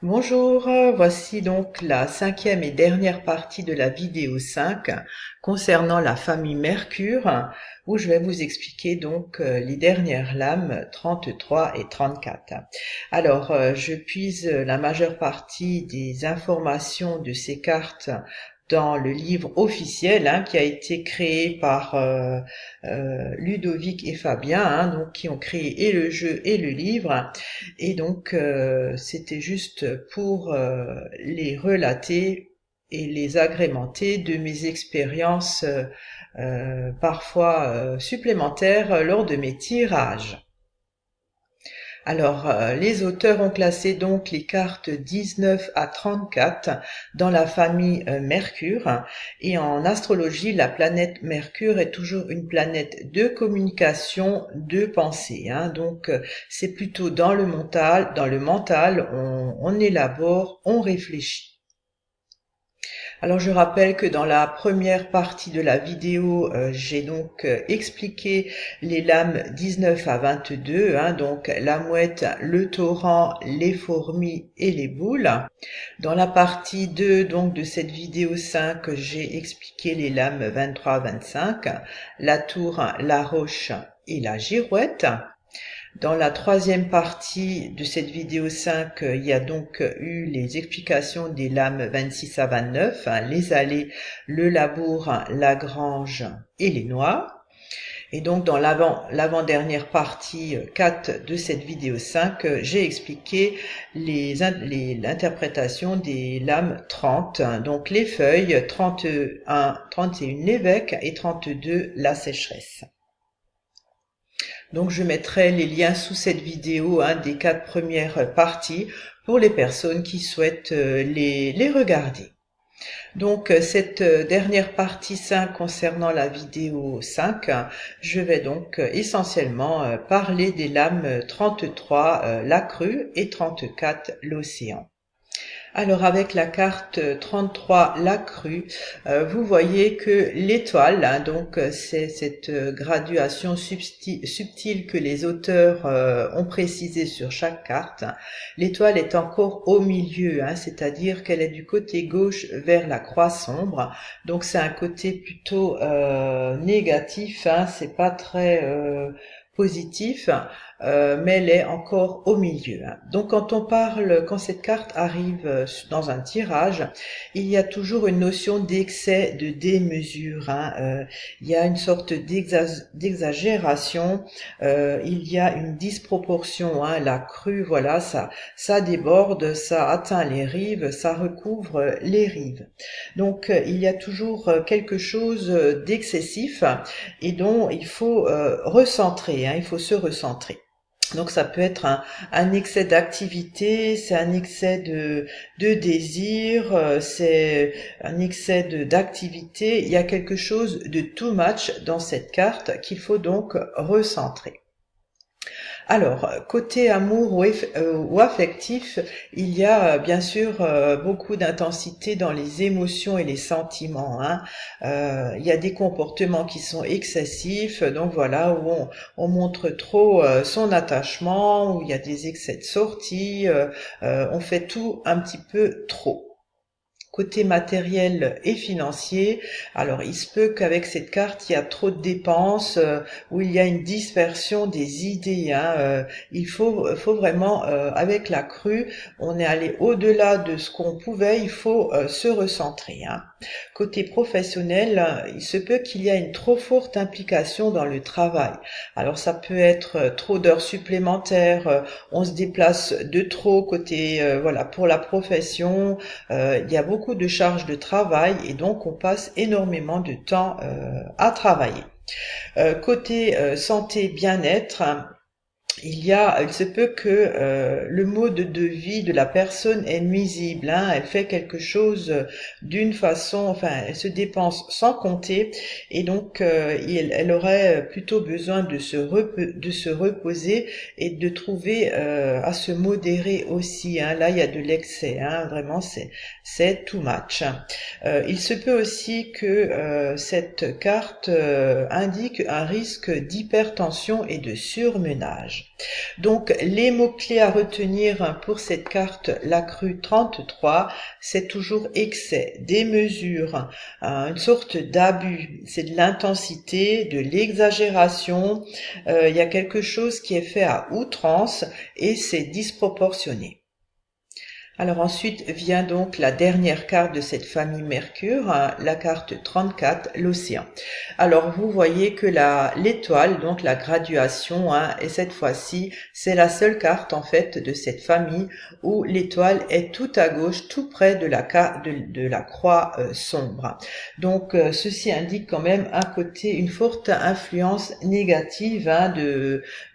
Bonjour, voici donc la cinquième et dernière partie de la vidéo 5 concernant la famille Mercure, où je vais vous expliquer donc les dernières lames 33 et 34. Alors, je puise la majeure partie des informations de ces cartes dans le livre officiel qui a été créé par Ludovic et Fabien, donc qui ont créé et le jeu et le livre. Et donc, c'était juste pour les relater et les agrémenter de mes expériences parfois supplémentaires lors de mes tirages. Alors, les auteurs ont classé donc les cartes 19 à 34 dans la famille Mercure. Et en astrologie, la planète Mercure est toujours une planète de communication, de pensée. Donc, c'est plutôt dans le mental, on élabore, on réfléchit. Alors je rappelle que dans la première partie de la vidéo, j'ai donc expliqué les lames 19 à 22, donc la mouette, le torrent, les fourmis et les boules. Dans la partie 2 donc de cette vidéo 5, j'ai expliqué les lames 23 à 25, la tour, la roche et la girouette. Dans la troisième partie de cette vidéo 5, il y a donc eu les explications des lames 26 à 29, les allées, le labour, la grange et les noix. Et donc dans l'avant-dernière partie 4 de cette vidéo 5, j'ai expliqué l'interprétation des lames 30, donc les feuilles, 31 l'évêque et 32 la sécheresse. Donc je mettrai les liens sous cette vidéo des 4 premières parties pour les personnes qui souhaitent les regarder. Donc cette dernière partie 5 concernant la vidéo 5, je vais donc essentiellement parler des lames 33, la crue, et 34, l'océan. Alors avec la carte 33, la crue, vous voyez que l'étoile, donc c'est cette graduation subtile que les auteurs ont précisé sur chaque carte. L'étoile est encore au milieu, c'est-à-dire qu'elle est du côté gauche vers la croix sombre. Donc c'est un côté plutôt négatif, c'est pas très positif, mais elle est encore au milieu. Donc quand cette carte arrive dans un tirage, il y a toujours une notion d'excès, de démesure. Il y a une sorte d'exagération, il y a une disproportion. La crue, voilà, ça déborde, ça atteint les rives, ça recouvre les rives. Donc il y a toujours quelque chose d'excessif et dont il faut recentrer, il faut se recentrer. Donc ça peut être un excès d'activité, c'est un excès de désir, c'est un excès d'activité. Il y a quelque chose de too much dans cette carte qu'il faut donc recentrer. Alors, côté amour ou affectif, il y a bien sûr beaucoup d'intensité dans les émotions et les sentiments. Il y a des comportements qui sont excessifs, donc voilà, où on montre trop son attachement, où il y a des excès de sortie, on fait tout un petit peu trop. Côté matériel et financier, alors il se peut qu'avec cette carte, il y a trop de dépenses, où il y a une dispersion des idées. Il faut vraiment, avec la crue, on est allé au-delà de ce qu'on pouvait, il faut se recentrer. Côté professionnel, il se peut qu'il y ait une trop forte implication dans le travail. Alors ça peut être trop d'heures supplémentaires, on se déplace de trop côté, voilà, pour la profession, il y a beaucoup de charges de travail et donc on passe énormément de temps à travailler. Côté santé bien-être, il se peut que le mode de vie de la personne est nuisible, elle fait quelque chose d'une façon, enfin elle se dépense sans compter et donc elle aurait plutôt besoin de se reposer et de trouver à se modérer aussi. Là il y a de l'excès, vraiment c'est too much. Il se peut aussi que cette carte indique un risque d'hypertension et de surmenage. mariage. Donc les mots-clés à retenir pour cette carte, la crue 33, c'est toujours excès, démesure, une sorte d'abus, c'est de l'intensité, de l'exagération, il y a quelque chose qui est fait à outrance et c'est disproportionné. Alors ensuite vient donc la dernière carte de cette famille Mercure, la carte 34, l'océan. Alors vous voyez que l'étoile, donc la graduation, et cette fois-ci, c'est la seule carte en fait de cette famille où l'étoile est tout à gauche, tout près de la croix sombre. Donc ceci indique quand même une forte influence négative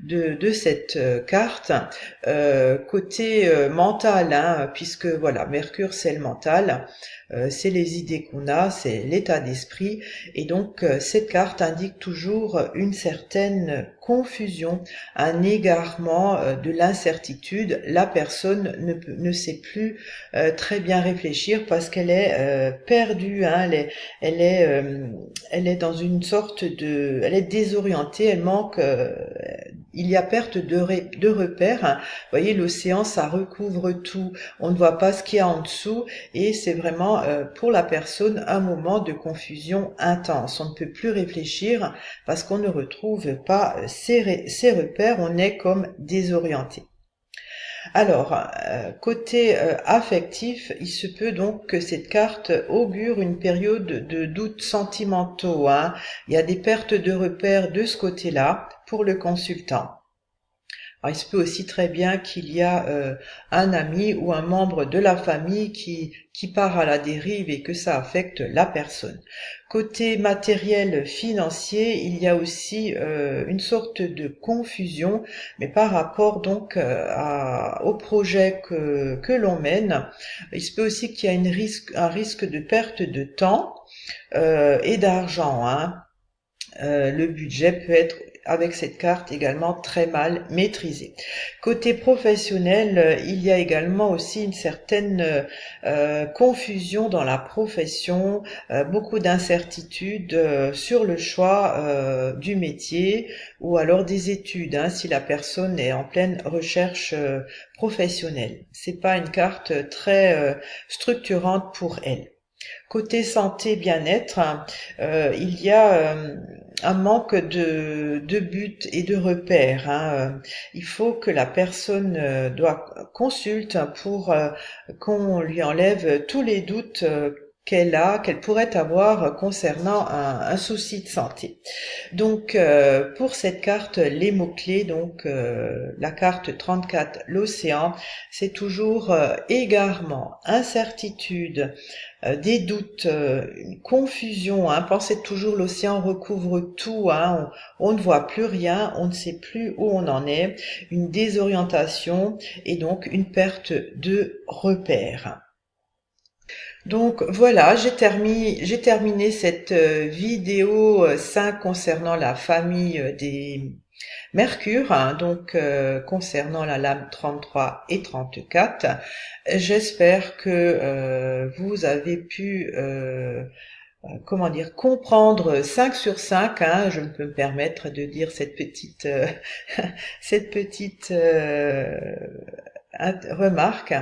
de cette carte, côté mental, puisque voilà, Mercure c'est le mental, c'est les idées qu'on a, c'est l'état d'esprit, et donc cette carte indique toujours une certaine confusion, un égarement, de l'incertitude. La personne ne sait plus très bien réfléchir parce qu'elle est perdue, elle est dans une sorte elle est désorientée, elle manque, il y a perte de repères. Vous voyez, l'océan, ça recouvre tout. On ne voit pas ce qu'il y a en dessous et c'est vraiment pour la personne un moment de confusion intense. On ne peut plus réfléchir parce qu'on ne retrouve pas ses repères. On est comme désorienté. Alors, côté affectif, il se peut donc que cette carte augure une période de doutes sentimentaux. Il y a des pertes de repères de ce côté-là pour le consultant. Alors, il se peut aussi très bien qu'il y a un ami ou un membre de la famille qui part à la dérive et que ça affecte la personne. Côté matériel financier, il y a aussi une sorte de confusion, mais par rapport donc au projet que l'on mène. Il se peut aussi qu'il y ait un risque de perte de temps et d'argent. Le budget peut être avec cette carte également très mal maîtrisé. Côté professionnel, il y a également aussi une certaine confusion dans la profession, beaucoup d'incertitudes sur le choix du métier ou alors des études, si la personne est en pleine recherche professionnelle. C'est pas une carte très structurante pour elle. Côté santé, bien-être, il y a un manque de but et de repères. Il faut que la personne consulte pour qu'on lui enlève tous les doutes qu'elle pourrait avoir concernant un souci de santé. Donc pour cette carte, les mots-clés, donc la carte 34, l'océan, c'est toujours égarement, incertitude, des doutes, une confusion. Pensez toujours l'océan recouvre tout. On ne voit plus rien, on ne sait plus où on en est, une désorientation et donc une perte de repères. Donc voilà, j'ai terminé cette vidéo 5 concernant la famille des Mercure, donc concernant la lame 33 et 34. J'espère que vous avez pu comprendre 5 sur 5, je ne peux me permettre de dire cette petite remarque,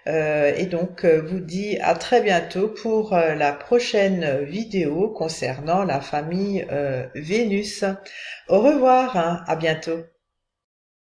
et donc vous dis à très bientôt pour la prochaine vidéo concernant la famille Vénus. Au revoir, à bientôt.